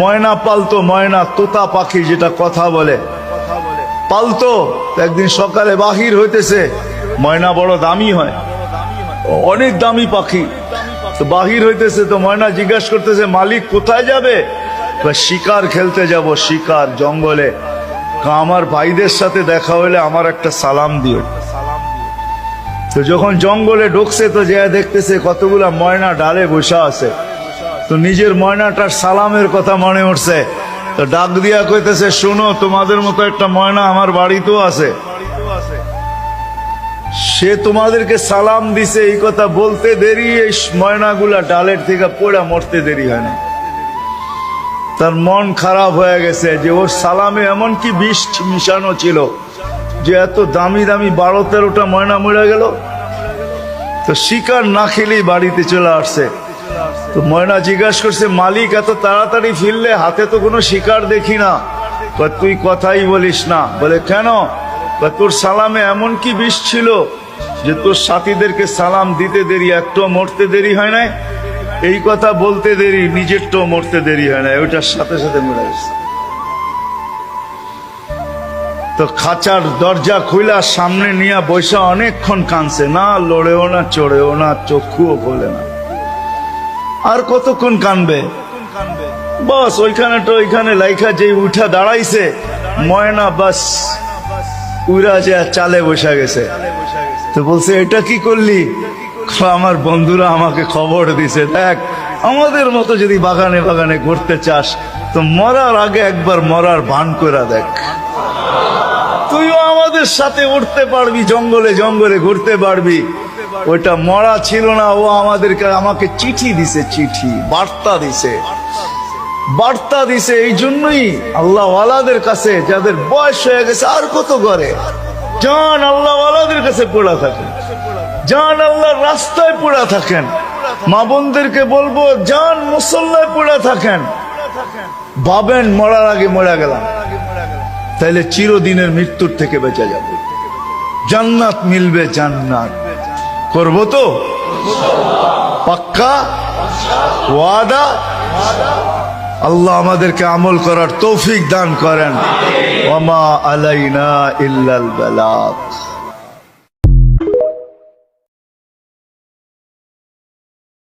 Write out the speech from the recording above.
ময়না পালতো, ময়না তোতা পাখি যেটা কথা বলে পালতো। একদিন সকালে বাহির হইতেছে, ময়না বড় দামি হয়, অনেক দামি পাখি। তো বাহির হইতেছে, তো ময়না জিজ্ঞাসা করতেছে মালিক কোথায় যাবে? শিকার খেলতে যাব, শিকার জঙ্গলে। আমার ভাইদের সাথে দেখা হলে আমার একটা সালাম দিও। তো যখন জঙ্গলে ঢুকছে তো যে দেখতেছে কতগুলা ময়না ডালে বসা আছে, তো নিজের ময়নাটার সালামের কথা মনে উঠছে। তো ডাক দিয়া কইতেছে, শোনো, তোমাদের মতো একটা ময়না আমার বাড়িতেও আছে, সে তোমাদেরকে সালাম দিছে। এই কথা বলতে দেরি এই ময়নাগুলা ডালের থেকে পড়া মরতে দেরি হয় না। তার মন খারাপ হয়ে গেছে যে ওর সালামে এমন কি বিষ মিশানো ছিল যে এত দামি দামি 12-13টা ময়না মরে গেল। তো শিকার না খেলেই বাড়িতে চলে আসছে। তো ময়না জিজ্ঞাসা করছে, মালিক এত তাড়াতাড়ি ফিরলে, হাতে তো কোনো শিকার দেখি না। তুই কথাই বলিস না। বলে কেন? তোর সালামে এমন কি বিষ ছিল যে তোর সাথীদেরকে সালাম দিতে দেরি, একটু মরতে দেরি হয় নাই? এই কথা বলতে দেরি, নিজেরটা মরতে দেরি হয় না, ওইটার সাথে সাথে মরে গেছে। তো খাঁচার দরজা খুইলা সামনে নিয়ে বৈশা অনেকক্ষণ কাঁদছে, না লড়েও না, চড়েও না, চক্ষুও খোলে না। আর কতক্ষণ কানবে? বস ওইখানে লাইখা যে উঠা দাঁড়াইছে ময়না, বাস উড়া যে চালে বসা গেছে। তো বলছে, এটা কি করলি? আমার বন্ধুরা আমাকে খবর দিছে, দেখ আমাদের মতো যদি বাগানে বাগানে ঘুরতে চাস তো মরার আগে একবার মরার ভান করে দেখ, তুইও আমাদের সাথে উঠতে পারবি, জঙ্গলে জঙ্গলে ঘুরতে পারবি। ওইটা মরা ছিল না, ও আমাকে চিঠি দিছে, চিঠি বার্তা দিছে। এই জন্যই আল্লাহ ওয়ালাদের কাছে, যাদের বয়স হয়ে গেছে আর কত করে, জান আল্লাহ ওয়ালাদের কাছে পড়া থাকেন, জান আল্লাহর রাস্তায় পড়া থাকেন। মা বোনদেরকে বলবো, জান মুসল্লায় পড়া থাকেন। ভাবেন মরার আগে মরা গেলাম, তাইলে চিরদিনের মৃত্যুর থেকে বেঁচে যাবে, জান্নাত মিলবে। জান্নাত করবো তো পাক্কা ওয়াদা? আল্লাহ আমাদেরকে আমল করার তৌফিক দান করেন। ওয়া মা আলাইনা ইল্লাল বালাগ।